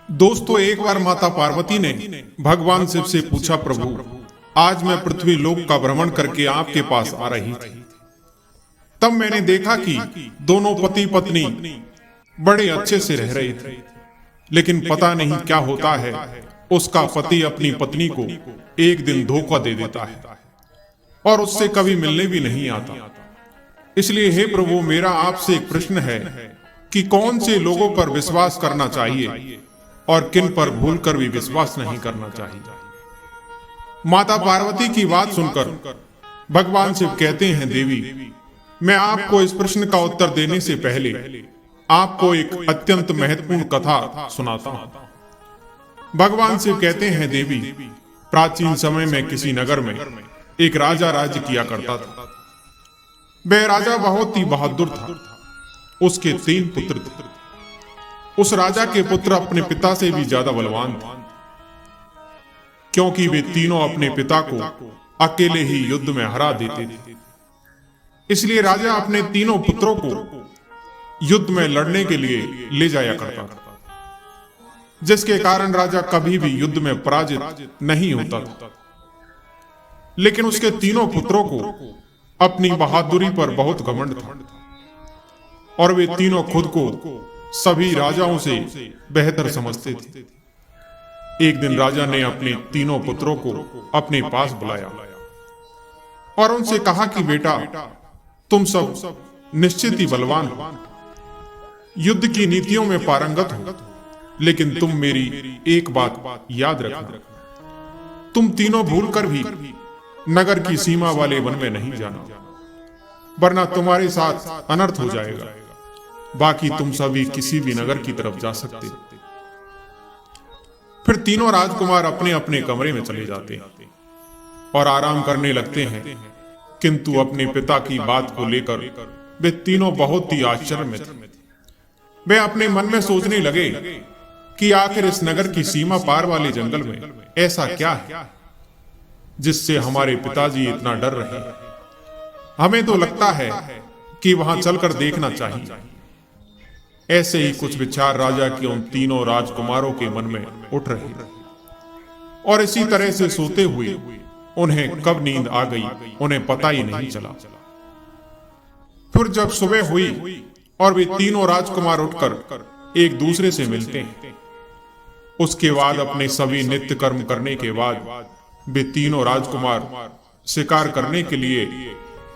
दोस्तों, एक बार माता पार्वती ने भगवान शिव से पूछा, प्रभु आज मैं पृथ्वी लोक का भ्रमण करके आपके पास आ रही थी। तब मैंने देखा कि दोनों पति पत्नी बड़े अच्छे से रह रहे थे, लेकिन पता नहीं क्या होता है, उसका पति अपनी पत्नी को एक दिन धोखा दे देता है और उससे कभी मिलने भी नहीं आता। इसलिए हे प्रभु, मेरा आपसे एक प्रश्न है कि कौन से लोगों पर विश्वास करना चाहिए और किन पर भूलकर भी विश्वास नहीं करना चाहिए। माता पार्वती की बात सुनकर भगवान शिव कहते हैं, देवी मैं आपको इस प्रश्न का उत्तर देने से पहले आपको एक अत्यंत महत्वपूर्ण कथा सुनाता हूं। भगवान शिव कहते हैं, देवी प्राचीन समय में किसी नगर में एक राजा राज्य किया करता था। वह राजा बहुत ही बहादुर था। उसके 3 पुत्र थे। उस राजा के पुत्र अपने पिता से भी ज्यादा बलवान थे, क्योंकि वे तीनों अपने पिता को अकेले ही युद्ध में हरा देते थे। इसलिए राजा अपने तीनों पुत्रों को युद्ध में लड़ने के लिए ले जाया करता था, जिसके कारण राजा कभी भी युद्ध में पराजित नहीं होता था। लेकिन उसके तीनों पुत्रों को अपनी बहादुरी पर बहुत घमंड था और वे तीनों खुद को सभी राजाओं से बेहतर समझते थे। एक दिन राजा ने अपने तीनों पुत्रों को अपने पास बुलाया और उनसे कहा कि बेटा, तुम सब निश्चित ही बलवान हो, युद्ध की नीतियों में पारंगत हो, लेकिन तुम मेरी एक बात याद रखना, तुम तीनों भूलकर भी नगर की सीमा वाले वन में नहीं जाना, वरना तुम्हारे साथ अनर्थ हो जाएगा। बाकी तुम सभी किसी भी नगर की तरफ जा सकते हो। फिर तीनों राजकुमार अपने अपने कमरे में चले जाते हैं और आराम करने लगते हैं, किंतु अपने पिता की बात को लेकर वे तीनों बहुत ही आश्चर्य में थे। वे अपने मन में सोचने लगे कि आखिर इस नगर की सीमा पार वाले जंगल में ऐसा क्या है जिससे हमारे पिताजी इतना डर रहे हैं। हमें तो लगता है कि वहां चलकर देखना चाहिए। ऐसे ही कुछ विचार राजा के उन तीनों राजकुमारों के मन में उठ रहे थे और इसी तरह से सोते हुए उन्हें कब नींद आ गई उन्हें पता ही नहीं चला। फिर जब सुबह हुई और वे तीनों राजकुमार उठकर एक दूसरे से मिलते हैं, उसके बाद अपने सभी नित्य कर्म करने के बाद वे तीनों राजकुमार शिकार करने के लिए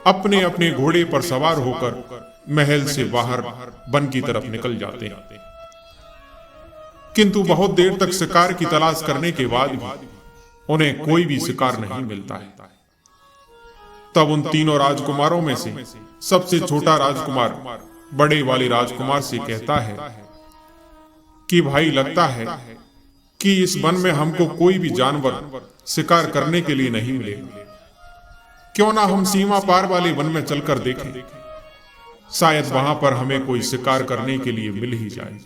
अपने अपने घोड़े पर सवार होकर महल से बाहर वन की तरफ निकल जाते हैं। किंतु बहुत देर तक शिकार की तलाश करने के बाद भी उन्हें कोई भी शिकार नहीं मिलता है। तब उन तीनों राजकुमारों में से सबसे छोटा राजकुमार बड़े वाले राजकुमार से कहता है कि भाई, लगता है कि इस वन में हमको कोई भी जानवर शिकार करने के लिए नहीं मिलेगा। क्यों ना हम सीमा पार वाले वन में चलकर देखें, शायद वहां पर हमें कोई शिकार करने के लिए मिल ही जाए।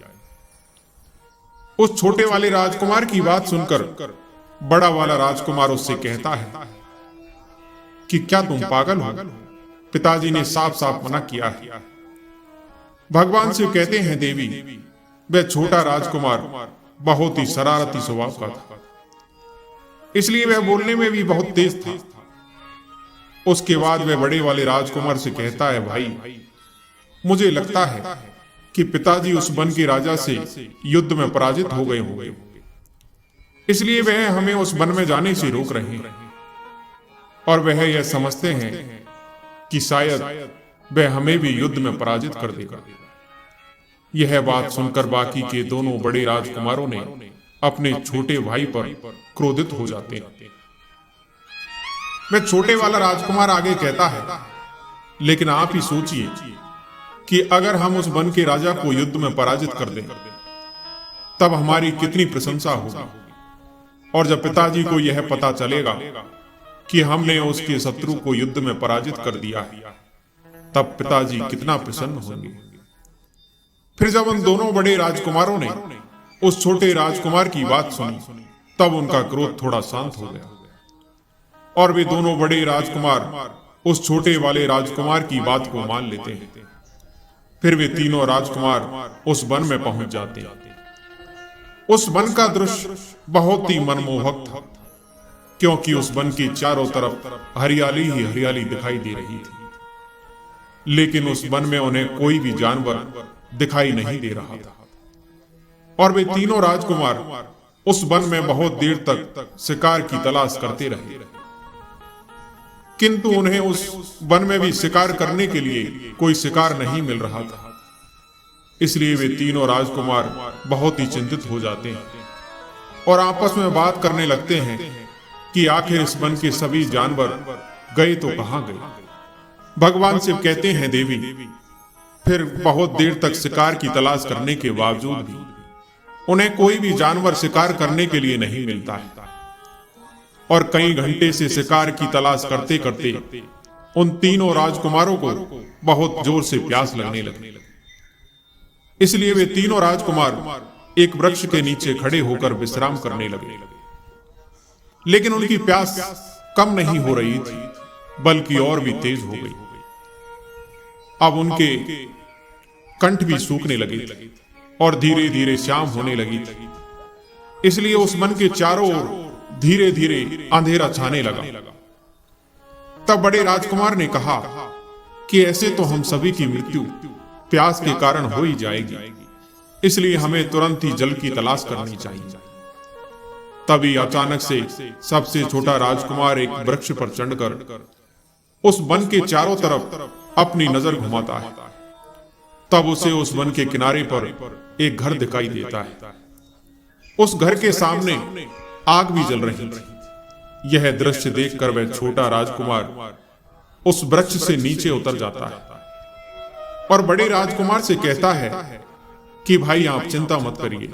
उस छोटे वाले राजकुमार की बात सुनकर बड़ा वाला राजकुमार उससे कहता है कि क्या तुम पागल हो? पिताजी ने साफ साफ मना किया है। भगवान शिव कहते हैं, देवी वह छोटा राजकुमार बहुत ही शरारती स्वभाव का था, इसलिए वह बोलने में भी बहुत तेज था। उसके बाद वह बड़े वाले राजकुमार से कहता है, भाई मुझे लगता है कि पिताजी उस वन के राजा से युद्ध में पराजित हो गए होंगे, इसलिए वह हमें उस वन में जाने से रोक रहे हैं और वह यह समझते हैं कि शायद वह हमें भी युद्ध में पराजित कर देगा। यह बात सुनकर बाकी के दोनों बड़े राजकुमारों ने अपने छोटे भाई पर क्रोधित हो जाते हैं। वह छोटे वाला राजकुमार आगे कहता है, लेकिन आप ही सोचिए कि अगर हम उस वन के राजा को युद्ध में पराजित कर दें, तब हमारी कितनी प्रशंसा होगी, और जब पिताजी को यह पता चलेगा कि हमने उसके शत्रु को युद्ध में पराजित कर दिया है, तब पिताजी कितना प्रसन्न होंगे। फिर जब उन दोनों बड़े राजकुमारों ने उस छोटे राजकुमार की बात सुनी, तब उनका क्रोध थोड़ा शांत हो गया और वे दोनों बड़े राजकुमार उस छोटे वाले राजकुमार की बात को मान लेते हैं। फिर वे तीनों राजकुमार उस वन में पहुंच जाते हैं। उस वन का दृश्य बहुत ही मनमोहक था, क्योंकि उस वन की चारों तरफ हरियाली ही हरियाली दिखाई दे रही थी। लेकिन उस वन में उन्हें कोई भी जानवर दिखाई नहीं दे रहा था, और वे तीनों राजकुमार उस वन में बहुत देर तक शिकार की तलाश करते रहे, किंतु उन्हें उस वन में भी शिकार करने के लिए कोई शिकार नहीं मिल रहा था। इसलिए वे तीनों राजकुमार बहुत ही चिंतित हो जाते हैं और आपस में बात करने लगते हैं कि आखिर इस वन के सभी जानवर गए तो कहां गए। भगवान शिव कहते हैं, देवी, फिर बहुत देर तक शिकार की तलाश करने के बावजूद भी उन्हें कोई भी जानवर शिकार करने के लिए नहीं मिलता है, और कई घंटे से शिकार की तलाश करते करते उन तीनों राजकुमारों को बहुत जोर से प्यास लगने लगी। इसलिए वे तीनों राजकुमार एक वृक्ष के नीचे खड़े होकर विश्राम करने लगे। लेकिन उनकी प्यास कम नहीं हो रही थी, बल्कि और भी तेज हो गई। अब उनके कंठ भी सूखने लगे और धीरे धीरे शाम होने लगी थी। इसलिए उस वन के चारों ओर धीरे धीरे अंधेरा छाने लगा। तब बड़े राजकुमार ने कहा कि ऐसे तो हम सभी की मृत्यु प्यास के कारण हो ही जाएगी, इसलिए हमें तुरंत ही जल की तलाश करनी चाहिए। तभी अचानक से सबसे छोटा राजकुमार एक वृक्ष पर चढ़कर उस वन के चारों तरफ अपनी नजर घुमाता है। तब उसे उस वन के किनारे पर एक घर दिखाई देता है। उस घर के सामने आग भी जल रही थी। यह दृश्य देखकर वह छोटा राजकुमार उस वृक्ष से नीचे उतर जाता है और बड़े राजकुमार से कहता है कि भाई, आप चिंता मत करिए,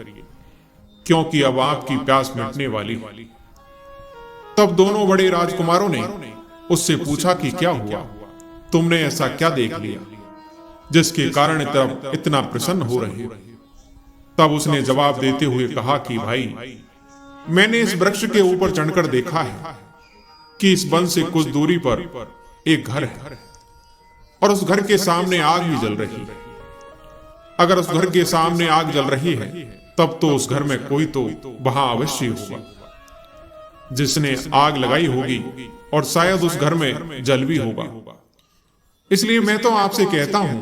क्योंकि अब आपकी प्यास मिटने वाली है। तब दोनों बड़े राजकुमारों ने उससे पूछा कि क्या हुआ, तुमने ऐसा क्या देख लिया जिसके कारण इतना प्रसन्न हो रहे हो। तब उसने जवाब देते हुए कहा कि भाई, मैंने इस वृक्ष के ऊपर चढ़कर देखा है कि इस वन से कुछ दूरी पर एक घर है और उस घर के सामने आग भी जल रही है। अगर उस घर के सामने आग जल रही है, तब तो उस घर में कोई तो वहां अवश्य होगा जिसने आग लगाई होगी, और शायद उस घर में जल भी होगा। इसलिए मैं तो आपसे कहता हूं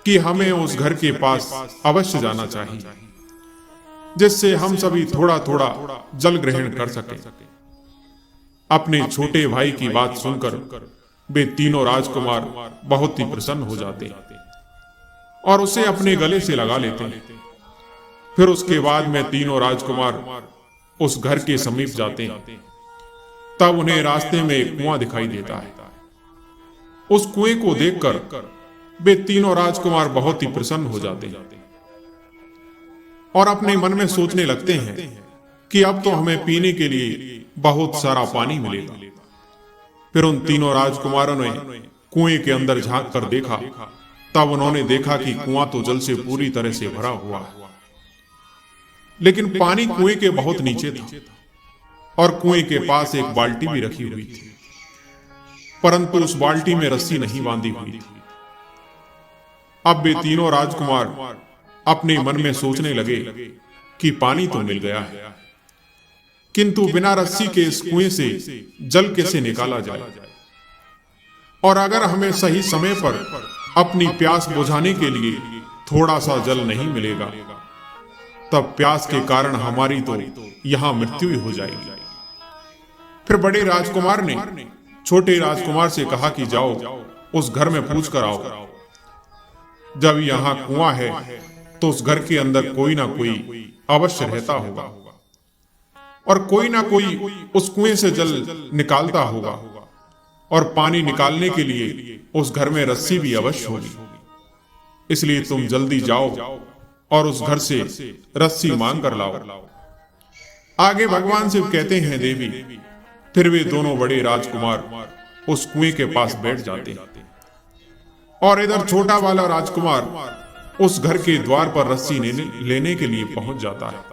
कि हमें उस घर के पास अवश्य जाना चाहिए, जिससे हम सभी थोड़ा थोड़ा जल ग्रहण कर सकें। अपने छोटे भाई की बात सुनकर वे तीनों राजकुमार बहुत ही प्रसन्न हो जाते और उसे अपने गले से लगा लेते। फिर उसके बाद में तीनों राजकुमार उस घर के समीप जाते हैं। तब उन्हें रास्ते में एक कुआं दिखाई देता है। उस कुएं को देखकर वे तीनों राजकुमार बहुत ही प्रसन्न हो जाते हैं और अपने मन में सोचने लगते हैं कि अब तो हमें पीने के लिए बहुत सारा पानी मिलेगा। फिर उन तीनों राजकुमारों ने कुएं के अंदर झांक कर देखा। तब उन्होंने देखा कि कुआं तो जल से पूरी तरह से भरा हुआ है, लेकिन पानी कुएं के बहुत नीचे था और कुएं के पास एक बाल्टी भी रखी हुई थी, परंतु उस बाल्टी में रस्सी नहीं बांधी हुई थी। अब वे तीनों राजकुमार अपने मन में सोचने लगे कि पानी तो मिल गया है, किंतु बिना रस्सी के इस कुएं से जल कैसे निकाला जाए, और अगर हमें सही समय पर अपनी प्यास बुझाने के लिए थोड़ा सा जल नहीं मिलेगा, तब प्यास के कारण हमारी तो यहां मृत्यु ही हो जाएगी। फिर बड़े राजकुमार ने छोटे राजकुमार से कहा कि जाओ उस घर में पूछ कर आओ। जब यहां कुआं है तो उस घर के अंदर कोई ना कोई अवश्य रहता होगा और कोई ना कोई उस कुएं से जल निकालता होगा, और पानी निकालने के लिए उस घर में रस्सी भी अवश्य होगी। इसलिए तुम जल्दी जाओ और उस घर से रस्सी मांग कर लाओ। आगे भगवान शिव कहते हैं, देवी, फिर वे दोनों बड़े राजकुमार उस कुएं के पास बैठ जाते हैं और इधर छोटा वाला राजकुमार उस घर के द्वार पर रस्सी लेने के लिए पहुंच जाता है।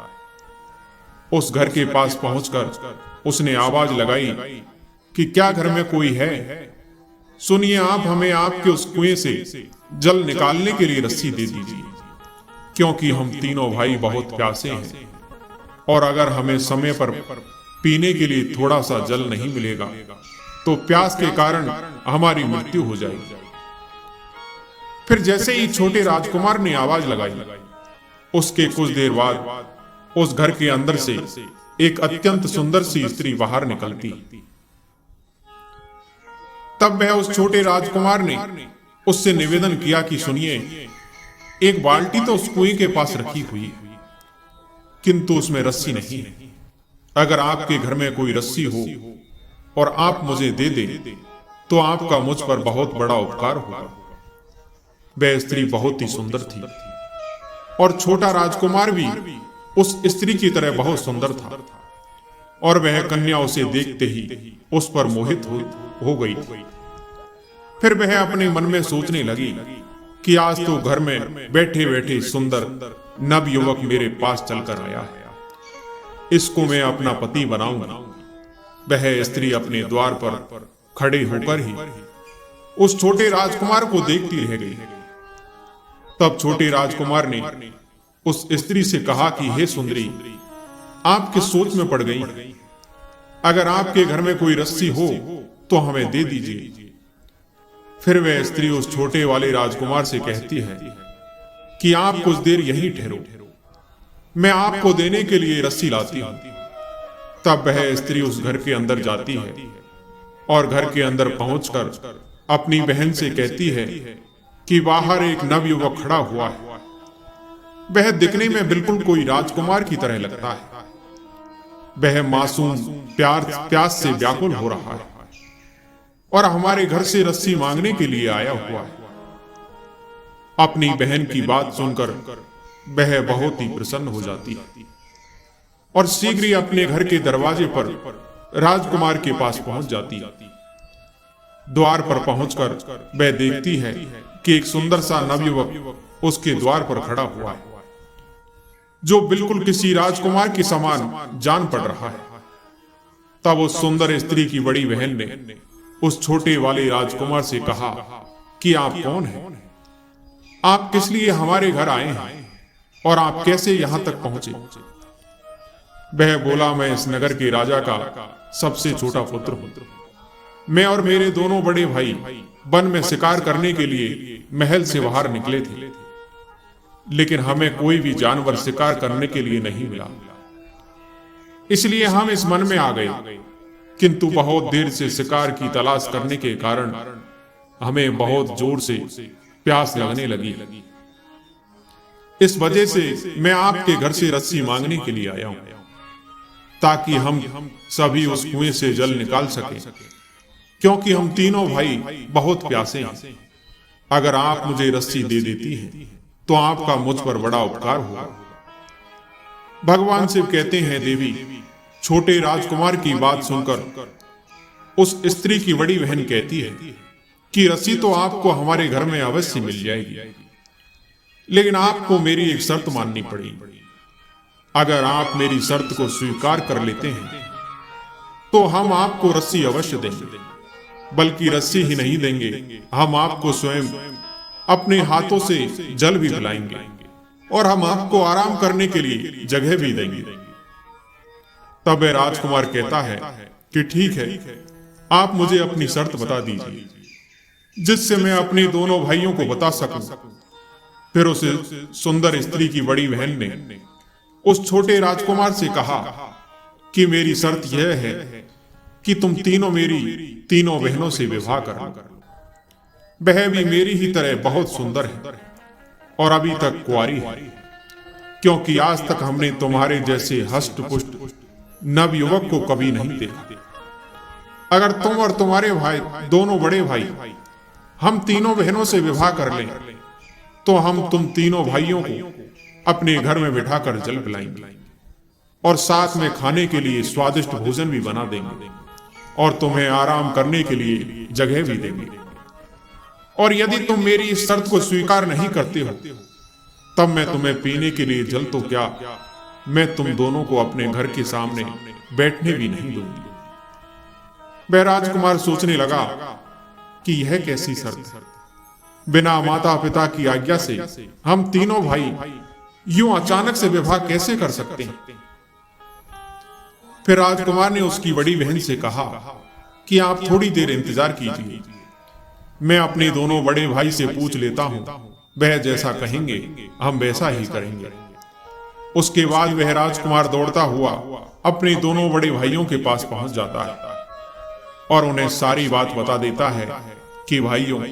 उस घर के पास पहुंचकर उसने आवाज लगाई कि क्या घर में कोई है? सुनिए, आप हमें आपके उस कुएं से जल निकालने के लिए रस्सी दे दीजिए, क्योंकि हम तीनों भाई बहुत प्यासे हैं और अगर हमें समय पर पीने के लिए थोड़ा सा जल नहीं मिलेगा तो प्यास के कारण हमारी मृत्यु हो जाएगी। फिर जैसे ही छोटे राजकुमार ने आवाज लगाई, उसके कुछ देर बाद उस घर के अंदर से एक अत्यंत सुंदर सी स्त्री बाहर निकलती। तब वह उस छोटे राजकुमार ने उससे निवेदन किया कि सुनिए, एक बाल्टी तो उस कुएं के पास रखी हुई है, किंतु उसमें रस्सी नहीं है। अगर आपके घर में कोई रस्सी हो और आप मुझे दे दें तो आपका मुझ पर बहुत बड़ा उपकार होगा। वह स्त्री बहुत ही सुंदर थी और छोटा राजकुमार भी उस स्त्री की तरह बहुत सुंदर था, और वह कन्या उसे देखते ही उस पर मोहित हो गई। फिर वह अपने मन में सोचने लगी कि आज तो घर में बैठे बैठे सुंदर नव युवक मेरे पास चलकर आया है, इसको मैं अपना पति बनाऊंगा। वह स्त्री अपने द्वार पर खड़े होकर ही उस छोटे राजकुमार को देखती रह गई। तब छोटे राजकुमार ने उस स्त्री से कहा कि हे सुंदरी, आप किस सोच में पड़ गई? अगर आपके घर में कोई रस्सी हो तो हमें दे दीजिए। फिर वह स्त्री उस छोटे वाले राजकुमार से कहती है कि आप कुछ देर यहीं ठहरो, मैं आपको देने के लिए रस्सी लाती हूं। तब वह स्त्री उस घर के अंदर जाती है और घर के अंदर पहुंचकर अपनी बहन से कहती है कि बाहर एक नवयुवक खड़ा हुआ है। वह दिखने में बिल्कुल कोई राजकुमार की तरह लगता है। वह मासूम प्यास से व्याकुल हो रहा है और हमारे घर से रस्सी मांगने के लिए आया हुआ है। अपनी बहन की बात सुनकर वह बहुत ही प्रसन्न हो जाती है और शीघ्र ही अपने घर के दरवाजे पर राजकुमार के पास पहुंच जाती है। द्वार पर पहुंचकर वह देखती है कि एक सुंदर सा नवयुवक उसके द्वार पर खड़ा हुआ है, जो बिल्कुल किसी राजकुमार के समान जान पड़ रहा है। तब उस सुंदर स्त्री की बड़ी बहन ने उस छोटे वाले राजकुमार से कहा कि आप कौन हैं? आप किस लिए हमारे घर आए हैं और आप कैसे यहां तक पहुंचे? वह बोला, मैं इस नगर के राजा का सबसे छोटा पुत्र हूं। मैं और मेरे दोनों बड़े भाई वन में शिकार करने के लिए महल से बाहर निकले थे, लेकिन हमें कोई भी जानवर शिकार करने के लिए नहीं मिला, इसलिए हम इस वन में आ गए। किंतु बहुत देर से शिकार की तलाश करने के कारण हमें बहुत जोर से प्यास लगने लगी। इस वजह से मैं आपके घर से रस्सी मांगने के लिए आया हूं, ताकि हम सभी उस कुएं से जल निकाल सकें, क्योंकि हम तीनों भाई बहुत प्यासे हैं। अगर आप मुझे रस्सी दे देती हैं तो आपका मुझ पर बड़ा उपकार होगा। भगवान शिव कहते हैं, देवी, छोटे राजकुमार की बात सुनकर उस स्त्री की बड़ी बहन कहती है कि रस्सी तो आपको हमारे घर में अवश्य मिल जाएगी, लेकिन आपको मेरी एक शर्त माननी पड़ेगी। अगर आप मेरी शर्त को स्वीकार कर लेते हैं तो हम आपको रस्सी अवश्य देंगे, बल्कि रस्सी ही नहीं देंगे, हम आपको स्वयं अपने हाथों से जल भी पिलाएंगे और हम आपको आराम करने के लिए जगह भी देंगे। तब वह राजकुमार कहता है कि ठीक है, आप मुझे अपनी शर्त बता दीजिए, जिससे मैं अपने दोनों भाइयों को बता सकूं। फिर उस सुंदर स्त्री की बड़ी बहन ने उस छोटे राजकुमार से कहा कि मेरी शर्त यह है कि तुम तीनों मेरी तीनों बहनों से विवाह करो। वह भी मेरी ही तरह बहुत सुंदर है और अभी तक कुंवारी है, क्योंकि आज तक हमने तुम्हारे जैसे हष्ट पुष्ट नव युवक को कभी नहीं देखा। अगर तुम और तुम्हारे भाई, दोनों बड़े भाई, हम तीनों बहनों से विवाह कर लें तो हम तुम तीनों भाइयों को अपने घर में बिठाकर जल पिलाएंगे और साथ में खाने के लिए स्वादिष्ट भोजन भी बना देंगे और तुम्हें आराम करने के लिए जगह भी देंगे। और यदि तुम मेरी इस शर्त को स्वीकार नहीं करते हो, तब मैं तुम्हें पीने के लिए जल तो क्या, मैं तुम दोनों को अपने घर के सामने बैठने भी नहीं दूंगी। वह राजकुमार सोचने लगा कि यह कैसी शर्त है, बिना माता पिता की आज्ञा से हम तीनों भाई यूं अचानक से विवाह कैसे कर सकते हैं। फिर राजकुमार ने उसकी बड़ी बहन से कहा कि आप थोड़ी देर इंतजार कीजिए, मैं अपने दोनों बड़े भाई से पूछ लेता हूं, वह जैसा कहेंगे हम वैसा ही करेंगे। उसके बाद वह राजकुमार दौड़ता हुआ अपने दोनों बड़े भाइयों के पास पहुंच जाता है और उन्हें सारी बात बता देता है कि भाइयों,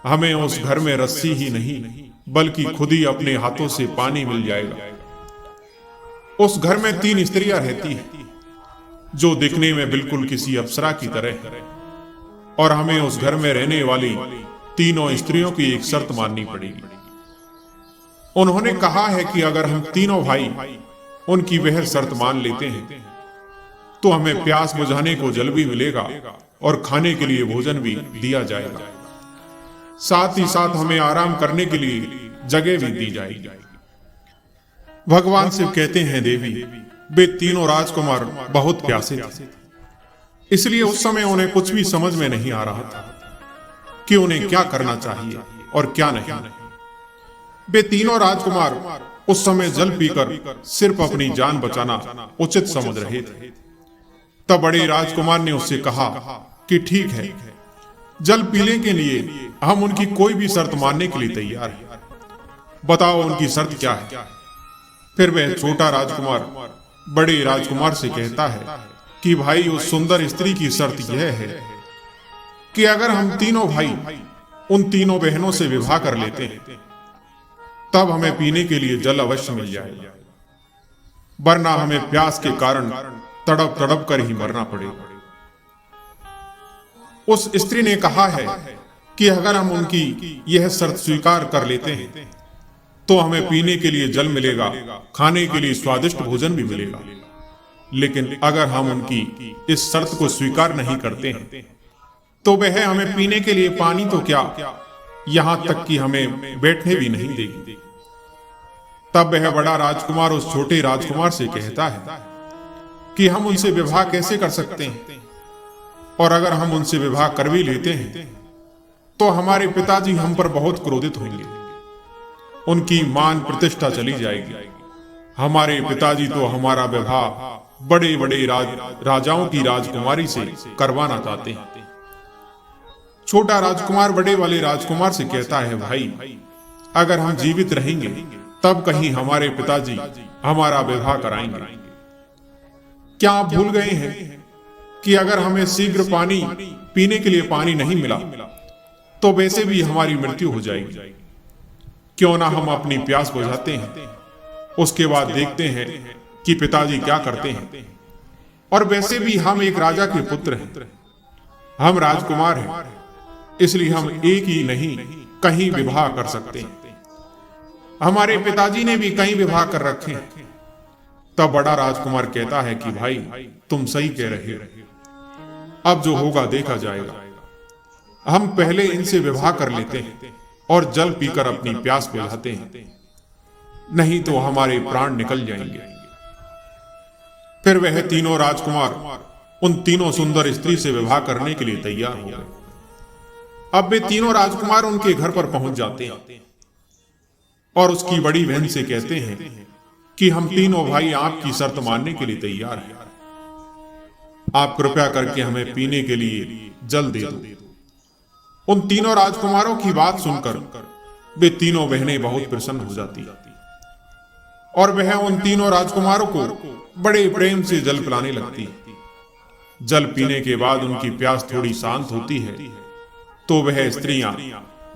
हमें उस घर में रस्सी ही नहीं बल्कि खुद ही अपने हाथों से पानी मिल जाएगा। उस घर में 3 स्त्रियां रहती हैं जो दिखने में बिल्कुल किसी अप्सरा की तरह है, और हमें उस घर में रहने वाली तीनों स्त्रियों की एक शर्त माननी पड़ेगी। उन्होंने कहा है कि अगर हम तीनों भाई उनकी वह शर्त मान लेते हैं तो हमें प्यास बुझाने को जल भी मिलेगा और खाने के लिए भोजन भी दिया जाएगा, साथ ही साथ हमें आराम करने के लिए जगह भी दी जाएगी। भगवान शिव कहते हैं, देवी, वे तीनों राजकुमार बहुत प्यासे थे, इसलिए उस समय उन्हें कुछ भी समझ में नहीं आ रहा था कि उन्हें क्या करना चाहिए और क्या नहीं। वे तीनों राजकुमार उस समय जल पीकर सिर्फ अपनी जान बचाना उचित समझ रहे थे। तब बड़े राजकुमार ने उससे कहा कि ठीक है, जल पीने के लिए हम उनकी कोई भी शर्त मानने के लिए तैयार हैं, बताओ उनकी शर्त क्या है। फिर वह छोटा राजकुमार बड़े राजकुमार से कहता है कि भाई, उस सुंदर स्त्री की शर्त यह है कि अगर हम तीनों भाई उन तीनों बहनों से विवाह कर लेते हैं तब हमें पीने के लिए जल अवश्य मिल जाएगा, वरना हमें प्यास के कारण तड़प तड़प कर ही मरना पड़ेगा। उस स्त्री ने कहा है कि अगर हम उनकी यह शर्त स्वीकार कर लेते हैं तो हमें पीने के लिए जल मिलेगा, खाने के लिए स्वादिष्ट भोजन भी मिलेगा। लेकिन अगर हम उनकी इस शर्त को स्वीकार नहीं करते हैं तो वह हमें पीने के लिए पानी तो क्या, यहां तक कि हमें बैठने भी नहीं देगी। तब वह बड़ा राजकुमार उस छोटे राजकुमार से कहता है कि हम उनसे विवाह कैसे कर सकते हैं, और अगर हम उनसे विवाह कर भी लेते हैं तो हमारे पिताजी हम पर बहुत क्रोधित होंगे, उनकी मान प्रतिष्ठा चली जाएगी। हमारे पिताजी तो हमारा विवाह बड़े बड़े राजाओं की राजकुमारी से करवाना चाहते हैं। छोटा राजकुमार बड़े वाले राजकुमार से कहता है, भाई, अगर हम जीवित रहेंगे तब कहीं हमारे पिताजी हमारा विवाह कराएंगे। क्या आप भूल गए हैं कि अगर हमें शीघ्र पानी पीने के लिए पानी नहीं मिला तो वैसे भी हमारी मृत्यु हो जाएगी। क्यों ना हम अपनी प्यास बुझाते हैं, उसके बाद देखते हैं कि पिताजी क्या करते हैं। और वैसे भी हम एक राजा के पुत्र हैं, हम राजकुमार हैं, इसलिए हम एक ही नहीं कहीं विवाह कर सकते हैं। हमारे पिताजी ने भी कई विवाह कर रखे हैं। तब बड़ा राजकुमार कहता है कि भाई, तुम सही कह रहे हो, अब जो होगा देखा जाएगा। हम पहले इनसे विवाह कर लेते हैं और जल पीकर अपनी प्यास बुझाते हैं, नहीं तो हमारे प्राण निकल जाएंगे। फिर वह तीनों राजकुमार उन तीनों सुंदर स्त्री से विवाह करने के लिए तैयार हो गए। अब वे तीनों राजकुमार उनके घर पर पहुंच जाते हैं और उसकी बड़ी बहन से कहते हैं कि हम तीनों भाई आपकी शर्त मानने के लिए तैयार हैं, आप कृपया करके हमें पीने के लिए जल दे दो। उन तीनों राजकुमारों की बात सुनकर वे तीनों बहनें बहुत प्रसन्न हो जाती और वह उन तीनों राजकुमारों को बड़े प्रेम से जल पिलाने लगती। जल पीने के बाद उनकी प्यास थोड़ी शांत होती है तो वह स्त्रियां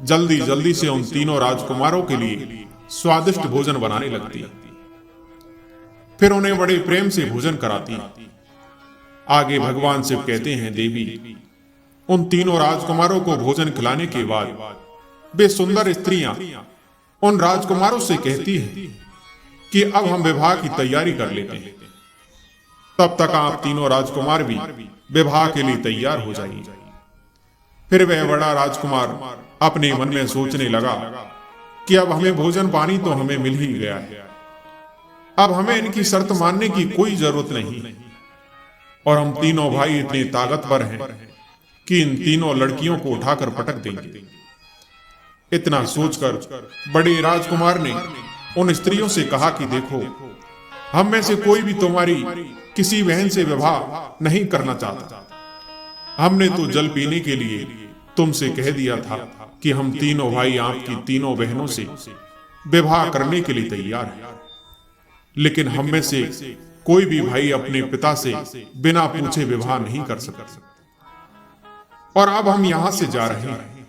जल्दी जल्दी से उन तीनों राजकुमारों के लिए स्वादिष्ट भोजन बनाने लगती, फिर उन्हें बड़े प्रेम से भोजन कराती। आगे भगवान शिव कहते हैं, देवी, उन तीनों राजकुमारों को भोजन खिलाने के बाद वे सुंदर स्त्रियां उन राजकुमारों से कहती हैं कि अब हम विवाह की तैयारी कर लेते हैं, तब तक आप तीनों राजकुमार भी विवाह के लिए तैयार हो जाइए। फिर वह बड़ा राजकुमार अपने मन में सोचने लगा कि अब हमें भोजन पानी तो हमें मिल ही गया है, अब हमें इनकी शर्त मानने की कोई जरूरत नहीं, और हम तीनों भाई इतने ताकतवर हैं कि इन तीनों लड़कियों को उठाकर पटक देंगे। इतना सोचकर बड़े राजकुमार ने उन स्त्रियों से कहा कि देखो, हम में से कोई भी तुम्हारी किसी बहन से विवाह नहीं करना चाहता। हमने तो जल पीने के लिए तुमसे कह दिया था कि हम तीनों भाई आपकी तीनों बहनों से विवाह करने के लिए तैयार हैं, लेकिन हम में से कोई भी भाई अपने पिता से बिना पूछे विवाह नहीं कर सकता। और अब हम यहां से जा रहे हैं।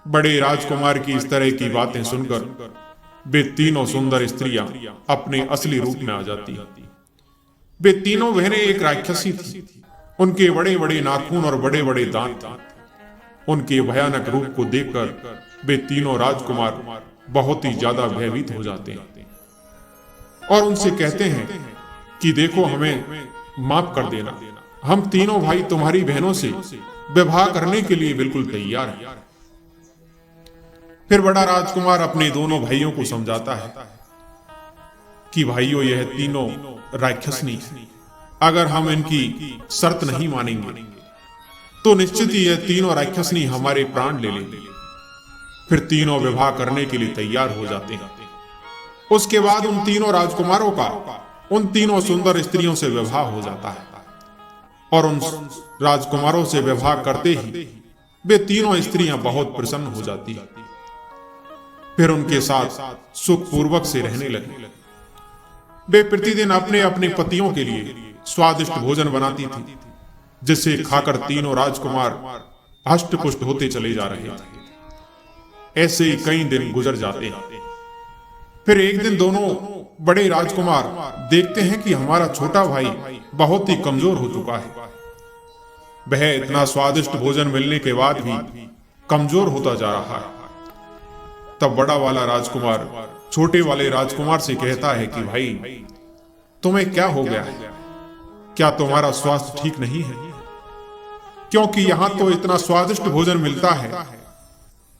बड़े राजकुमार की इस तरह की बातें सुनकर वे तीनों सुंदर स्त्रियां अपने असली रूप में आ जाती। वे तीनों बहनें एक राक्षसी थी। उनके बड़े बड़े नाखून और बड़े बड़े दांत थे। उनके भयानक रूप को देखकर वे तीनों राजकुमार बहुत ही ज्यादा भयभीत हो जाते हैं और उनसे कहते हैं कि देखो, हमें माफ कर देना, हम तीनों भाई तुम्हारी बहनों से विवाह करने के लिए बिल्कुल तैयार हैं। फिर बड़ा राजकुमार अपने दोनों भाइयों को समझाता है कि भाइयों, यह तीनों राक्षसनी हैं। अगर हम इनकी शर्त नहीं मानेंगे तो निश्चित ही यह तीनों राक्षसनी हमारे प्राण ले लेंगे। फिर तीनों विवाह करने के लिए तैयार हो जाते हैं। उसके बाद उन तीनों राजकुमारों का उन तीनों सुंदर स्त्रियों से विवाह हो जाता है और उन राजकुमारों से विवाह करते ही वे तीनों स्त्रियां बहुत प्रसन्न हो जाती हैं। फिर उनके साथ सुखपूर्वक से रहने लगे। वे प्रतिदिन अपने अपने पतियों के लिए स्वादिष्ट भोजन बनाती थी, जिसे खाकर तीनों राजकुमार हष्टपुष्ट होते चले जा रहे थे। ऐसे ही कई दिन गुजर जाते हैं। फिर एक दिन दोनों बड़े राजकुमार देखते हैं कि हमारा छोटा भाई बहुत ही कमजोर हो चुका है। वह इतना स्वादिष्ट भोजन मिलने के बाद भी कमजोर होता जा रहा है। तब बड़ा वाला राजकुमार छोटे वाले राजकुमार से कहता है कि भाई, तुम्हें क्या हो गया है? क्या तुम्हारा स्वास्थ्य ठीक नहीं है? क्योंकि यहां तो इतना स्वादिष्ट भोजन मिलता है।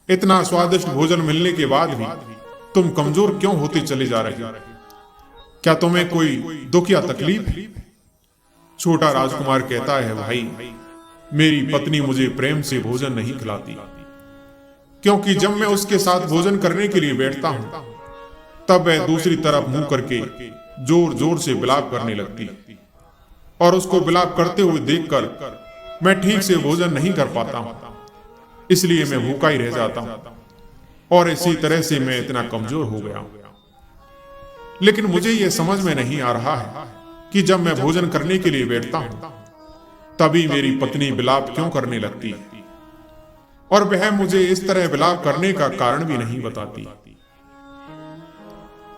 इतना स्वादिष्ट भोजन मिलने के बाद भी तुम कमजोर क्यों होते चले जा रहे हो? क्या तुम्हें कोई दुख या तकलीफ है? छोटा राजकुमार कहता है, भाई, मेरी पत्नी मुझे प्रेम से भोजन नहीं खिलाती, क्योंकि जब मैं उसके साथ भोजन करने के लिए बैठता हूं तब वह दूसरी तरफ मुंह करके जोर जोर से विलाप करने लगती और उसको विलाप करते हुए देखकर मैं ठीक से भोजन नहीं कर पाता हूं, इसलिए मैं भूखा ही रह जाता हूं और इसी तरह से मैं इतना कमजोर हो गया हूं। लेकिन मुझे यह समझ में नहीं आ रहा है कि जब मैं भोजन करने के लिए बैठता हूं तभी मेरी पत्नी विलाप क्यों करने लगती है और वह मुझे इस तरह विलाप करने का कारण भी नहीं बताती।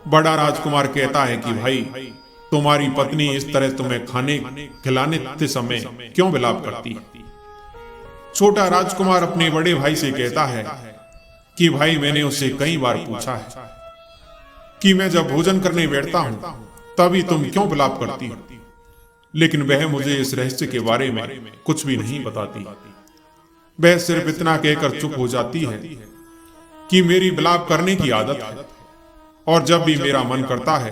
बड़ा राजकुमार कहता है कि भाई, तुम्हारी पत्नी इस तरह तुम्हें खाने खिलाने समय क्यों विलाप करती है? छोटा राजकुमार अपने बड़े भाई से कहता है कि भाई, मैंने उससे कई बार पूछा है कि मैं जब भोजन करने बैठता हूं तभी तुम क्यों विलाप करती हो, लेकिन वह मुझे इस रहस्य के बारे में कुछ भी नहीं बताती। वह सिर्फ इतना कहकर चुप हो जाती है कि मेरी विलाप करने की आदत है और जब भी मेरा मन करता है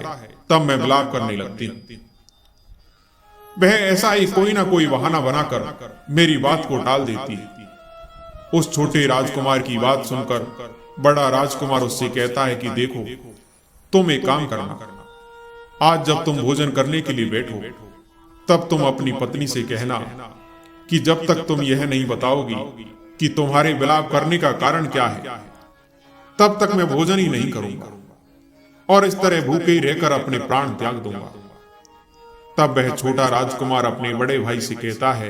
तब मैं विलाप करने लगती हूं। वह ऐसा ही कोई ना कोई बहाना बनाकर मेरी बात को टाल देती है। उस छोटे राजकुमार की बात सुनकर बड़ा राजकुमार उससे कहता है कि देखो, तुम एक काम करना, आज जब तुम भोजन करने के लिए बैठो तब तुम अपनी पत्नी से कहना कि जब तक तुम यह नहीं बताओगी कि तुम्हारे विलाप करने का कारण क्या है, तब तक मैं भोजन ही नहीं करूंगा और इस तरह भूखे ही रहकर अपने प्राण त्याग दूंगा। तब वह छोटा राजकुमार अपने बड़े भाई से कहता है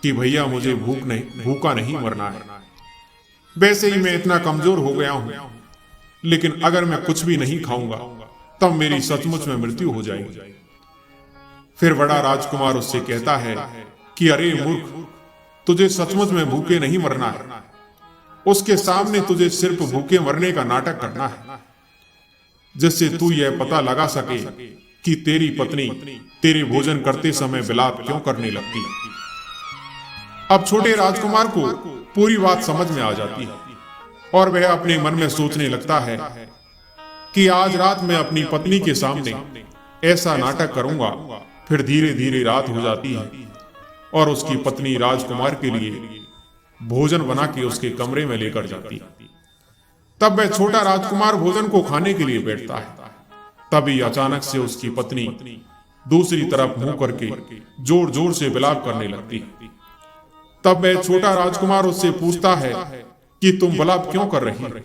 कि भैया, मुझे भूखा नहीं मरना है। वैसे ही मैं इतना कमजोर हो गया हूं, लेकिन अगर मैं कुछ भी नहीं खाऊंगा तब मेरी सचमुच में मृत्यु हो जाएगी। फिर बड़ा राजकुमार उससे कहता है कि अरे मूर्ख, तुझे सचमुच में भूखे नहीं मरना है। उसके सामने तुझे सिर्फ भूखे मरने का नाटक करना है, जिससे तू यह पता लगा सके कि तेरी पत्नी तेरे भोजन करते समय विलाप क्यों करने लगती है। अब छोटे राजकुमार को पूरी बात समझ में आ जाती है और वह अपने मन में सोचने लगता है कि आज रात मैं अपनी पत्नी के सामने ऐसा नाटक करूंगा। फिर धीरे धीरे रात हो जाती है और उसकी पत्नी राजकुमार के लिए भोजन बना के उसके कमरे में लेकर जाती है। तब वह छोटा राजकुमार भोजन को खाने के लिए बैठता है। तभी अचानक से उसकी पत्नी दूसरी तरफ मुंह करके जोर जोर से विलाप करने लगती है। तब वह छोटा राजकुमार उससे पूछता है कि तुम विलाप क्यों कर रही हो?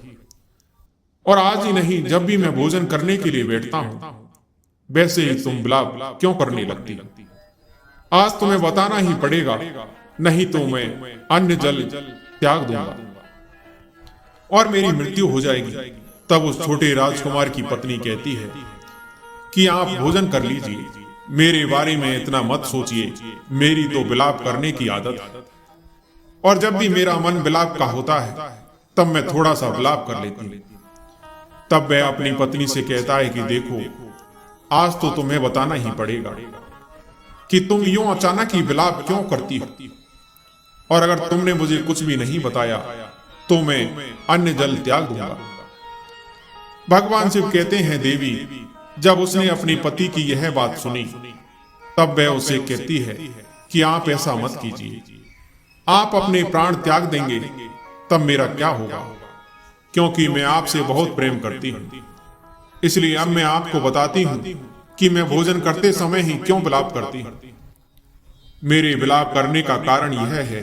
और आज ही नहीं, जब भी मैं भोजन करने के लिए बैठता हूं वैसे ही तुम विलाप क्यों करने लगती हो? आज तुम्हें बताना ही पड़ेगा, नहीं तो मैं अन्न जल त्याग दूंगा और मेरी मृत्यु हो जाएगी। तब उस छोटे राजकुमार की पत्नी कहती है कि आप भोजन कर लीजिए, मेरे बारे में इतना मत सोचिए, मेरी तो विलाप करने की आदत है और जब भी मेरा मन विलाप का होता है तब मैं थोड़ा सा विलाप कर लेती हूँ। तब वह अपनी पत्नी से कहता है कि देखो, आज तो तुम्हें बताना ही पड़ेगा कि तुम यूं अचानक ही विलाप क्यों करती हो, और अगर तुमने मुझे कुछ भी नहीं बताया तो मैं अन्न जल त्याग दूंगा। भगवान शिव कहते हैं, देवी जब उसने अपने पति की यह बात सुनी तब वह उसे कहती है कि आप ऐसा मत कीजिए, आप अपने प्राण त्याग देंगे तब मेरा क्या होगा, क्योंकि मैं आपसे बहुत प्रेम करती हूँ। इसलिए अब मैं आपको बताती हूँ कि मैं भोजन करते समय ही क्यों विलाप करती हूँ। मेरे विलाप करने का कारण यह है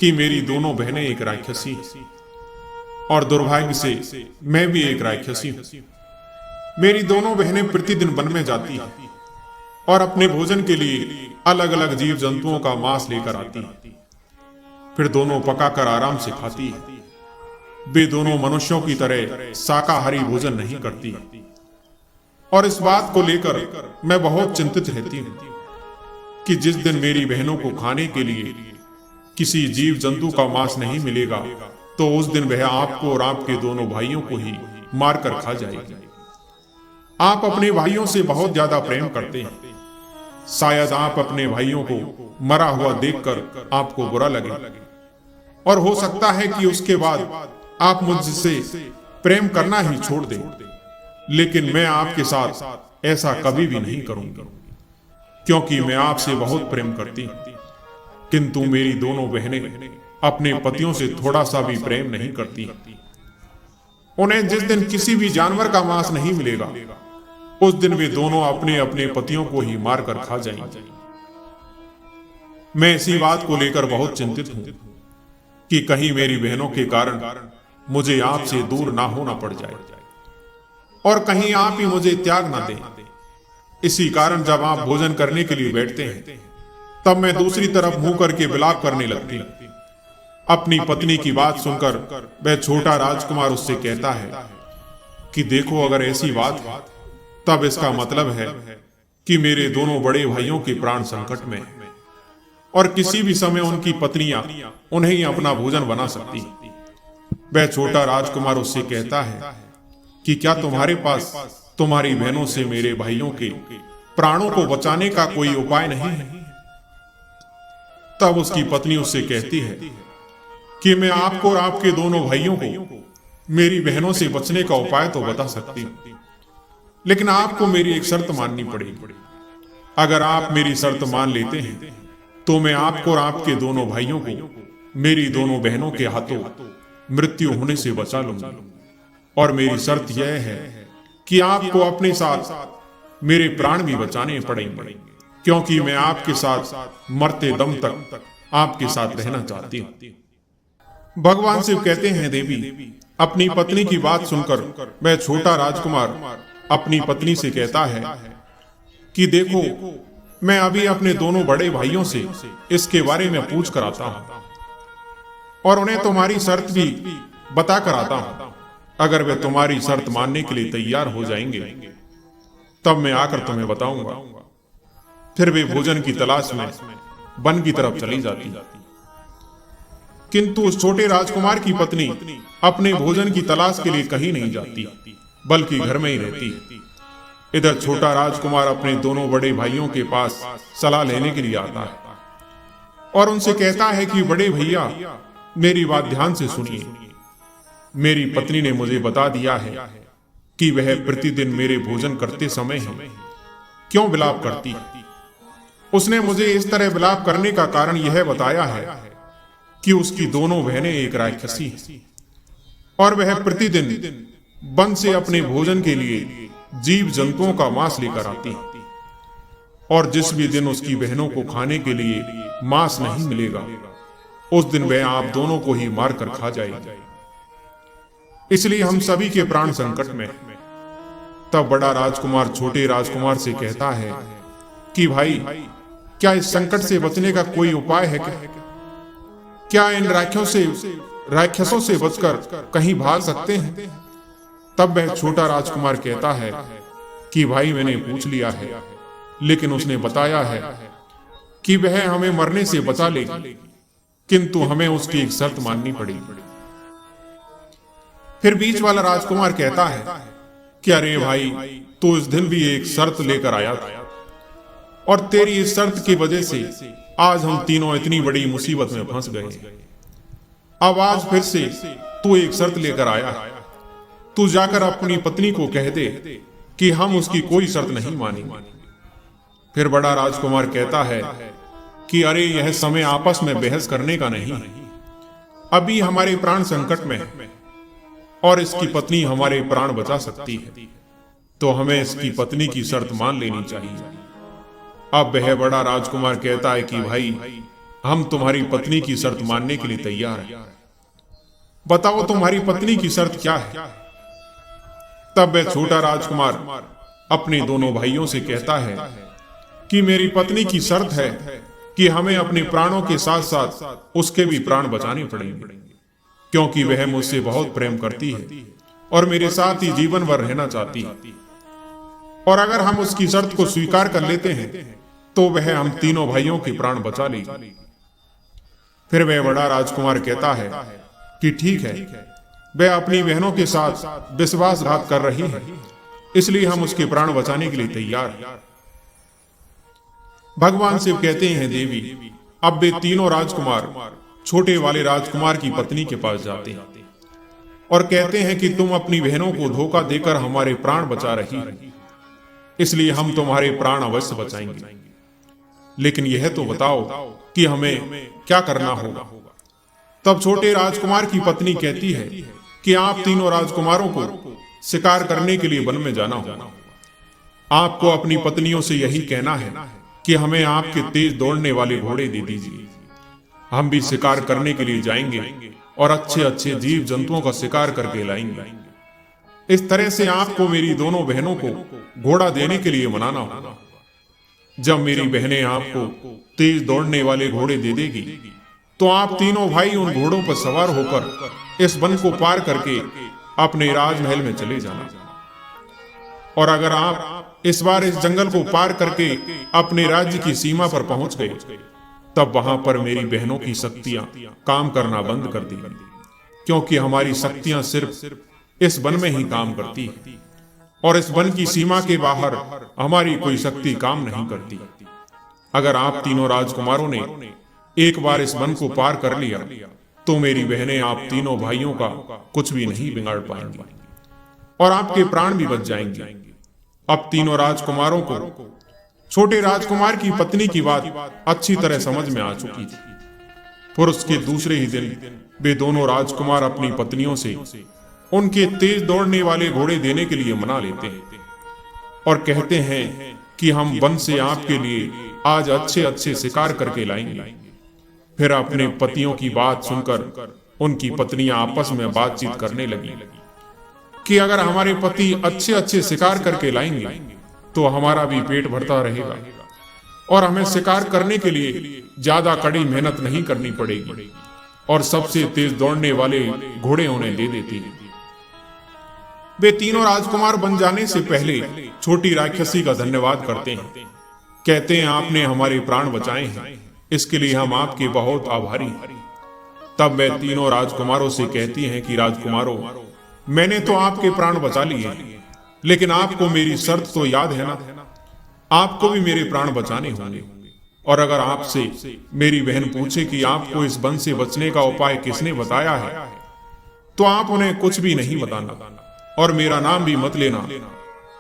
कि मेरी दोनों बहनें एक राक्षसी हैं और दुर्भाग्य से मैं भी एक राक्षसी हूँ। मेरी दोनों बहनें प्रतिदिन वन में जाती हैं और अपने भोजन के लिए अलग अलग जीव जंतुओं का मांस लेकर आती हैं, फिर दोनों पकाकर आराम से खाती हैं। वे दोनों मनुष्यों की तरह शाकाहारी भोजन नहीं करती और इस बात को लेकर मैं बहुत चिंतित रहती हूँ कि जिस दिन मेरी बहनों को खाने के लिए किसी जीव जंतु का मांस नहीं मिलेगा तो उस दिन वह आपको और आपके दोनों भाइयों को ही मारकर खा जाएगी। आप अपने भाइयों से बहुत ज्यादा प्रेम करते हैं, शायद आप अपने भाइयों को मरा हुआ देखकर आपको बुरा लगे और हो सकता है कि उसके बाद आप मुझसे प्रेम करना ही छोड़ दें, लेकिन मैं आपके साथ ऐसा कभी भी नहीं करूंगा क्योंकि मैं आपसे बहुत प्रेम करती हूं। किंतु मेरी दोनों बहनें अपने पतियों से थोड़ा सा भी प्रेम नहीं करती। उन्हें जिस दिन किसी भी जानवर का मांस नहीं मिलेगा उस दिन वे दोनों अपने अपने पतियों को ही मारकर खा जाएंगे। मैं इसी बात को लेकर बहुत चिंतित हूं कि कहीं मेरी बहनों के कारण मुझे आपसे दूर ना होना पड़ जाए और कहीं आप ही मुझे त्याग ना दें। इसी कारण जब आप भोजन करने के लिए बैठते हैं तब मैं दूसरी तरफ मुंह करके विलाप करने लगती। अपनी पत्नी की बात सुनकर वह छोटा राजकुमार उससे कहता है कि देखो, अगर ऐसी बात है तब इसका मतलब है कि मेरे दोनों बड़े भाइयों के प्राण संकट में हैं और किसी भी समय उनकी पत्नियां उन्हें ही अपना भोजन बना सकती। वह छोटा राजकुमार उससे कहता है कि क्या तुम्हारे पास तुम्हारी बहनों से मेरे भाइयों के प्राणों को बचाने का कोई उपाय नहीं है? तब उसकी पत्नी उससे कहती है कि मैं आपको और आपके दोनों भाइयों को मेरी बहनों से बचने का उपाय तो बता सकती हूं, लेकिन आपको मेरी एक शर्त माननी पड़ेगी। अगर आप मेरी शर्त मान लेते हैं तो मैं आपको और आपके दोनों भाइयों को मेरी दोनों बहनों के हाथों मृत्यु होने से बचा लूंगा। और मेरी शर्त यह है कि आपको अपने साथ मेरे प्राण भी बचाने पड़ेंगे, क्योंकि मैं आपके साथ मरते दम तक आपके साथ रहना चाहती हूं। भगवान शिव कहते हैं, देवी अपनी पत्नी की बात सुनकर वह छोटा राजकुमार अपनी पत्नी से कहता है कि देखो, मैं अभी अपने दोनों बड़े भाइयों से इसके बारे में पूछ कर आता हूं और उन्हें तुम्हारी शर्त भी बता कर आता हूं। अगर वे तुम्हारी शर्त मानने के लिए तैयार हो जाएंगे तब मैं आकर तुम्हें बताऊंगा। फिर वे भोजन की तलाश में वन की तरफ चली जाती। किंतु उस छोटे राजकुमार की पत्नी अपने भोजन की तलाश के लिए कहीं नहीं जाती, बल्कि घर में ही रहती। इधर छोटा राजकुमार अपने दोनों बड़े भाइयों के पास सलाह लेने के लिए आता है और उनसे कहता है कि बड़े भैया, मेरी बात ध्यान से सुनिए। मेरी पत्नी ने मुझे बता दिया है कि वह प्रतिदिन मेरे भोजन करते समय ही क्यों विलाप करती है। उसने मुझे इस तरह विलाप करने का कारण यह बताया है कि उसकी दोनों बहनें एक राक्षसी हैं और वह प्रतिदिन वन से अपने भोजन के लिए जीव जंतुओं का मांस लेकर आती है, और जिस भी दिन उसकी बहनों को खाने के लिए मांस नहीं मिलेगा, उस दिन वह आप दोनों को ही मारकर खा जाएगी। इसलिए हम सभी के प्राण संकट में। तब बड़ा राजकुमार छोटे राजकुमार से कहता है कि भाई, क्या इस संकट से बचने का कोई उपाय है क्या इन राक्षसों से बचकर कहीं भाग सकते हैं? तब वह छोटा राजकुमार कहता है कि भाई, मैंने पूछ लिया है, लेकिन उसने बताया है कि वह हमें मरने से बचा लेगी, किंतु हमें उसकी एक शर्त माननी पड़ेगी। फिर बीच वाला राजकुमार कहता है कि अरे भाई, तू इस दिन भी एक शर्त लेकर आया था, और तेरी इस शर्त की वजह से आज हम तीनों इतनी बड़ी मुसीबत में फंस गए। अब आज फिर से तू एक शर्त लेकर आया है। तू जाकर अपनी पत्नी को कह दे कि हम उसकी कोई शर्त नहीं मानेंगे। फिर बड़ा राजकुमार कहता है कि अरे, यह समय आपस में बहस करने का नहीं है। अभी हमारे प्राण संकट में है और इसकी पत्नी हमारे प्राण बचा सकती है, तो हमें इसकी पत्नी की शर्त मान लेनी चाहिए। अब वह बड़ा राजकुमार कहता है कि भाई, हम तुम्हारी पत्नी की शर्त मानने के लिए तैयार हैं। बताओ तुम्हारी पत्नी की शर्त क्या है? तब वह छोटा राजकुमार अपने दोनों भाइयों से कहता है कि मेरी पत्नी की शर्त है कि हमें अपने प्राणों के साथ साथ उसके भी प्राण बचाने पड़ेंगे, क्योंकि वह मुझसे बहुत प्रेम करती है और मेरे साथ ही जीवन भर रहना चाहती है। और अगर हम उसकी शर्त को स्वीकार कर लेते हैं तो वह हम तीनों भाइयों के प्राण बचा लेगी। फिर वह बड़ा राजकुमार कहता है कि ठीक है, वह अपनी बहनों के साथ विश्वासघात कर रही है, इसलिए हम उसके प्राण बचाने के लिए तैयार हैं। भगवान शिव कहते हैं, देवी, अब वे तीनों राजकुमार छोटे वाले राजकुमार की पत्नी के पास जाते हैं और कहते हैं कि तुम अपनी बहनों को धोखा देकर हमारे प्राण बचा रही हो, इसलिए हम तुम्हारे प्राण अवश्य बचाएंगे। लेकिन यह तो बताओ कि हमें क्या करना होगा। तब छोटे राजकुमार की पत्नी कहती है कि आप तीनों राजकुमारों को शिकार करने के लिए वन में जाना होगा। आपको अपनी पत्नियों से यही कहना है कि हमें आपके तेज दौड़ने वाले घोड़े दे दीजिए। हम भी शिकार करने के लिए जाएंगे और अच्छे अच्छे जीव जंतुओं का शिकार करके लाएंगे। इस तरह से आपको मेरी दोनों बहनों को घोड़ा देने के लिए मनाना होगा। जब मेरी बहनें आपको तेज दौड़ने वाले घोड़े दे देगी, तो आप तीनों भाई उन घोड़ों पर सवार होकर इस वन को पार करके अपने राजमहल में चले जाना। और अगर आप इस बार इस जंगल को पार करके अपने राज्य की सीमा पर पहुंच गए, तब वहां पर मेरी बहनों की शक्तियां काम करना बंद कर देंगी, क्योंकि हमारी शक्तियां सिर्फ इस वन में ही काम करती है और इस वन की सीमा के बाहर हमारी कोई शक्ति काम नहीं करती। अगर आप तीनों राजकुमारों ने एक बार इस वन को पार कर लिया, तो मेरी बहनें आप तीनों भाइयों का कुछ भी नहीं बिगाड़ पाएंगी और आपके प्राण भी बच जाएंगे। अब तीनों राजकुमारों को छोटे राजकुमार की पत्नी की बात अच्छी तरह समझ में आ चुकी थी। फिर उसके दूसरे ही दिन वे दोनों राजकुमार अपनी पत्नियों से उनके तेज दौड़ने वाले घोड़े देने के लिए मना लेते हैं और कहते हैं कि हम वन से आपके लिए आज अच्छे अच्छे शिकार करके लाएंगे। फिर अपने पतियों की बात सुनकर उनकी पत्नियां आपस में बातचीत करने लगी कि अगर हमारे पति अच्छे अच्छे शिकार करके लाएंगे तो हमारा भी पेट भरता रहेगा और हमें शिकार करने के लिए ज्यादा कड़ी मेहनत नहीं करनी पड़ेगी और सबसे तेज दौड़ने वाले घोड़े उन्हें दे देती है। वे तीनों राजकुमार बन जाने से पहले छोटी राक्षसी का धन्यवाद करते हैं। कहते हैं, आपने हमारे प्राण बचाए हैं, इसके लिए हम आपके बहुत आभारी हैं। तब वे तीनों राजकुमारों से कहती हैं कि राजकुमारों, मैंने तो आपके प्राण बचा लिए, लेकिन आपको मेरी शर्त तो याद है ना? आपको भी मेरे प्राण बचाने होंगे। और अगर आपसे मेरी बहन पूछे कि आपको इस वन से बचने का उपाय किसने बताया है, तो आप उन्हें कुछ भी नहीं बताना और मेरा नाम भी मत लेना।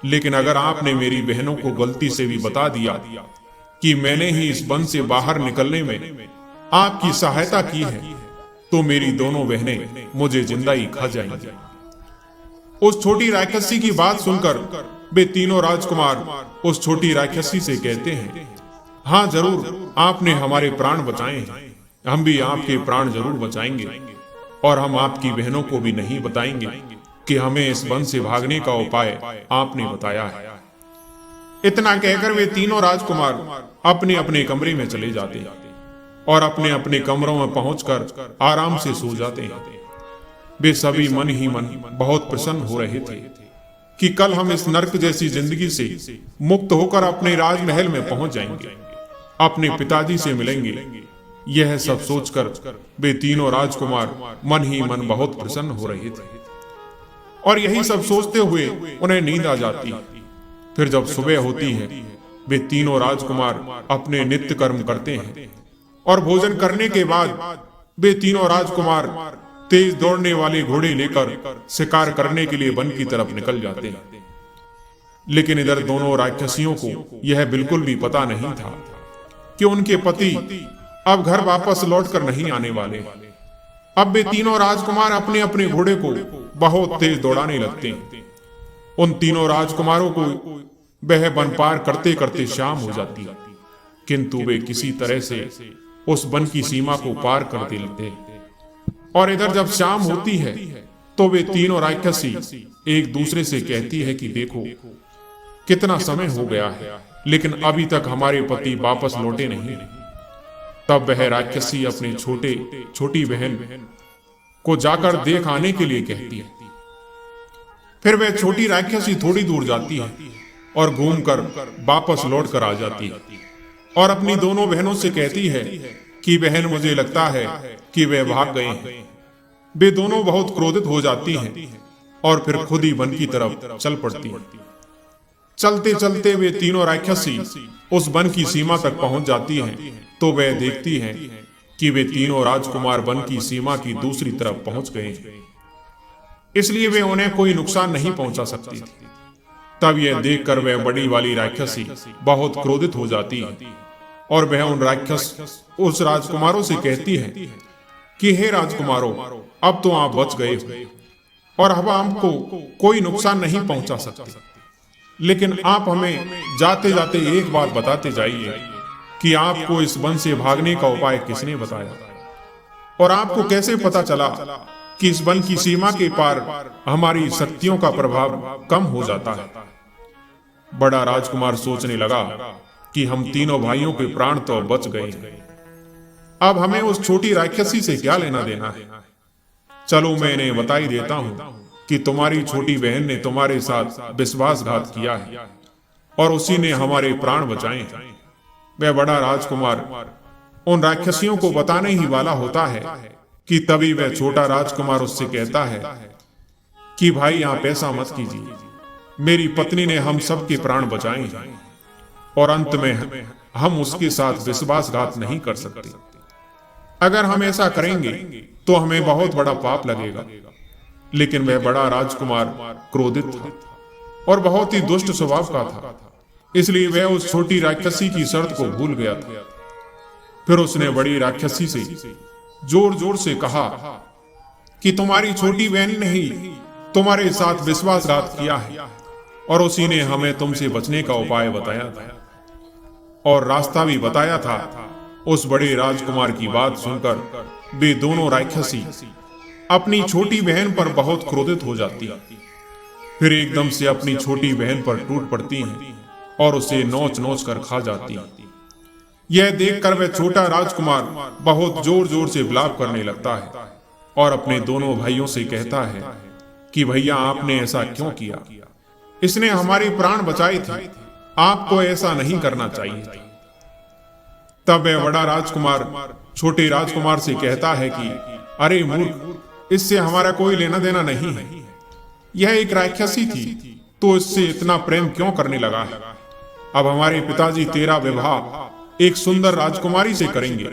लेकिन अगर आपने मेरी बहनों को गलती से भी बता दिया कि मैंने ही इस वन से बाहर निकलने में आपकी सहायता की है, तो मेरी दोनों बहनें मुझे जिंदा ही खा जाएंगी। उस छोटी राक्षसी की बात सुनकर वे तीनों राजकुमार उस छोटी राक्षसी से कहते हैं, हाँ जरूर, आपने हमारे प्राण बचाए हैं, हम भी आपके प्राण जरूर बचाएंगे, और हम आपकी बहनों को भी नहीं बताएंगे कि हमें इस वन से भागने का उपाय आपने बताया है। इतना कहकर वे तीनों राजकुमार अपने अपने कमरे में चले जाते हैं और अपने अपने कमरों में पहुंचकर आराम से सो जाते हैं। वे सभी मन ही मन बहुत प्रसन्न हो रहे थे कि कल हम इस नर्क जैसी जिंदगी से मुक्त होकर अपने राजमहल में पहुंच जाएंगे, अपने पिताजी से मिलेंगे। यह सब सोचकर वे तीनों राजकुमार मन ही मन बहुत प्रसन्न हो रहे थे और यही सब सोचते हुए उन्हें नींद आ जाती। फिर जब सुबह होती है, वे तीनों राजकुमार अपने नित्य कर्म करते हैं और भोजन करने के बाद वे तीनों राजकुमार तेज दौड़ने वाले घोड़े लेकर शिकार करने के लिए वन की तरफ निकल जाते हैं। लेकिन इधर दोनों राक्षसियों को यह बिल्कुल भी पता नहीं था कि उनके पति अब घर वापस लौटकर नहीं आने वाले। अब वे तीनों राजकुमार अपने अपने घोड़े को बहुत तेज दौड़ाने लगते हैं। उन तीनों राजकुमारों को वह वन पार करते करते शाम हो जाती, किंतु वे किसी तरह से उस वन की सीमा को पार कर देते। और इधर जब शाम होती है तो वे तीनों राक्षसी एक दूसरे से कहती है कि देखो कितना समय हो गया है, लेकिन अभी तक हमारे पति वापस लौटे नहीं। तब वह राक्षसी अपनी छोटी बहन को जाकर देख आने के लिए कहती है। फिर वह छोटी राक्षसी थोड़ी दूर जाती है और घूमकर वापस लौट कर आ जाती है और अपनी दोनों बहनों से कहती है कि बहन, मुझे लगता है कि वे भाग गए हैं। वे दोनों बहुत क्रोधित हो जाती हैं और फिर खुद ही वन की तरफ चल पड़ती हैं। चलते चलते वे तीनों राक्षसी उस वन की सीमा तक पहुंच जाती हैं तो वह देखती हैं कि वे तीनों राजकुमार वन की सीमा की दूसरी तरफ पहुंच गए हैं, इसलिए वे उन्हें कोई नुकसान नहीं पहुंचा सकती थी। तब यह देखकर वह बड़ी वाली राक्षसी बहुत क्रोधित हो जाती है और वह उस राजकुमारों से कहती है कि हे राजकुमारों, अब तो आप बच गए हो और अब हमको कोई नुकसान नहीं पहुंचा सकते, लेकिन आप हमें जाते जाते एक बात बताते जाइए कि आपको इस वन से भागने का उपाय किसने बताया और आपको कैसे पता चला कि इस वन की सीमा के पार हमारी शक्तियों का प्रभाव कम हो जाता है। बड़ा राजकुमार सोचने लगा कि हम तीनों भाइयों के प्राण तो बच गए, अब हमें उस छोटी राक्षसी से क्या लेना देना है। चलो मैं इन्हें बता ही देता हूं कि तुम्हारी छोटी बहन ने तुम्हारे साथ विश्वासघात किया है और उसी ने हमारे प्राण बचाए हैं। वह बड़ा राजकुमार उन राक्षसियों को बताने ही वाला होता है कि तभी वह छोटा राजकुमार उससे कहता है कि भाई, आप ऐसा मत कीजिए, मेरी पत्नी ने हम सबके प्राण बचाए हैं और अंत में हम उसके साथ विश्वासघात नहीं कर सकते। अगर हम ऐसा करेंगे तो हमें बहुत बड़ा पाप लगेगा। लेकिन वह बड़ा राजकुमार क्रोधित था और बहुत ही दुष्ट स्वभाव का था, इसलिए वह उस छोटी राक्षसी की शर्त को भूल गया था। फिर उसने बड़ी राक्षसी से जोर जोर से कहा कि तुम्हारी छोटी बहन ने ही तुम्हारे साथ विश्वासघात किया है और उसी ने हमें तुमसे बचने का उपाय बताया था और रास्ता भी बताया था। उस बड़े राजकुमार की बात सुनकर वे दोनों राक्षसी अपनी छोटी बहन पर बहुत क्रोधित हो जाती, फिर एकदम से अपनी छोटी बहन पर टूट पड़ती हैं और उसे नोच नोच कर खा जाती। यह देखकर वह छोटा राजकुमार बहुत जोर जोर से विलाप करने लगता है और अपने दोनों भाइयों से कहता है कि भैया, आपने ऐसा क्यों किया? इसने हमारे प्राण बचाए थे, आपको ऐसा नहीं करना चाहिए। तब वह बड़ा राजकुमार छोटे राजकुमार से कहता है कि अरे मूर्ख, इससे हमारा कोई लेना देना नहीं है। यह एक राक्षसी थी, तो इससे इतना प्रेम क्यों करने लगा है? अब हमारे पिताजी तेरा विवाह एक सुंदर राजकुमारी से करेंगे।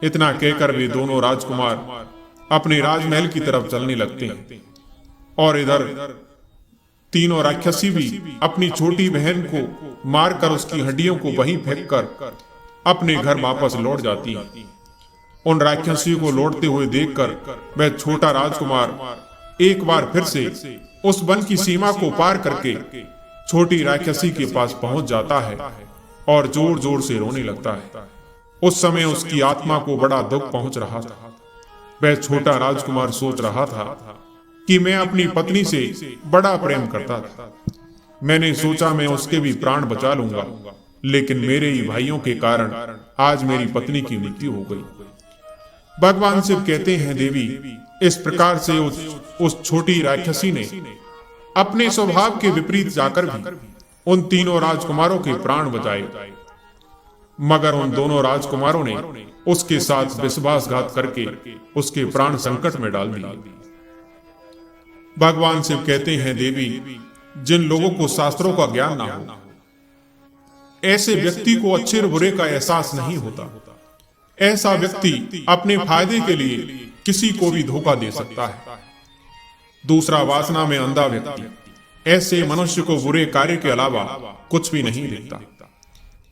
इतना कहकर वे दोनों राजकुमार अपने राजमहल की तरफ चलने लगते हैं और इधर तीनों राक्षसी भी अपनी छोटी बहन को मारकर उसकी हड्डियों को वहीं फेंककर अपने घर वापस लौट जाती है। उन राक्षसियों को लौटते हुए देखकर वह छोटा राजकुमार एक बार फिर से उस वन की सीमा को पार करके छोटी राक्षसी के पास पहुंच जाता है और जोर जोर से रोने लगता है। उस समय उसकी आत्मा को बड़ा दुख पहुंच रहा था। वह छोटा राजकुमार सोच रहा था कि मैं अपनी पत्नी से बड़ा प्रेम करता था। मैंने सोचा मैं उसके भी प्राण बचा लूंगा, लेकिन मेरे ही भाइयों के कारण आज मेरी पत्नी की मृत्यु हो गई। भगवान शिव कहते हैं, देवी, इस प्रकार से उस छोटी राक्षसी ने अपने स्वभाव के विपरीत जाकर भी उन तीनों राजकुमारों के प्राण बचाए, मगर उन दोनों राजकुमारों ने उसके साथ विश्वासघात करके उसके प्राण संकट में डाल दिए। भगवान शिव कहते हैं, देवी, जिन लोगों को शास्त्रों का ज्ञान ना हो, ऐसे व्यक्ति को अच्छे और बुरे का एहसास नहीं होता। ऐसा व्यक्ति अपने फायदे के लिए किसी को भी धोखा दे सकता है। दूसरा, वासना में अंधा व्यक्ति ऐसे मनुष्य को बुरे कार्य के अलावा कुछ भी नहीं देखता।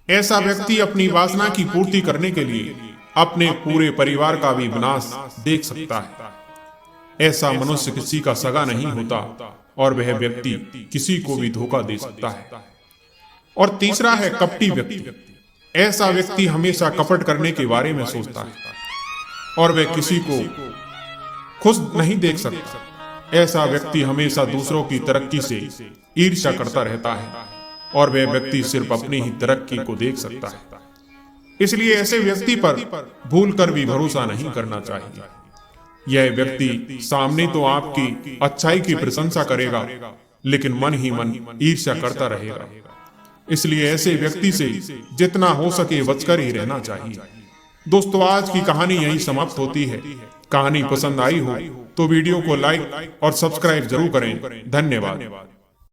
ऐसा व्यक्ति अपनी वासना की पूर्ति करने के लिए अपने पूरे परिवार का भी विनाश देख सकता है। ऐसा मनुष्य किसी का सगा नहीं होता और वह व्यक्ति किसी को भी धोखा दे सकता है। और तीसरा है कपटी व्यक्ति। ऐसा व्यक्ति हमेशा कपट करने के बारे में सोचता है और वह किसी को खुश नहीं देख सकता। ऐसा व्यक्ति हमेशा दूसरों की तरक्की से ईर्ष्या करता रहता है और वह व्यक्ति सिर्फ अपनी ही तरक्की को देख सकता है। इसलिए ऐसे व्यक्ति पर भूल कर भी भरोसा नहीं करना चाहिए। यह व्यक्ति सामने तो आपकी अच्छाई की प्रशंसा करेगा, लेकिन मन ही मन ईर्ष्या करता रहेगा। इसलिए ऐसे व्यक्ति से जितना हो सके बचकर ही रहना चाहिए। दोस्तों, आज की कहानी यही समाप्त होती है। कहानी पसंद आई हो तो वीडियो को लाइक और सब्सक्राइब जरूर करें। धन्यवाद।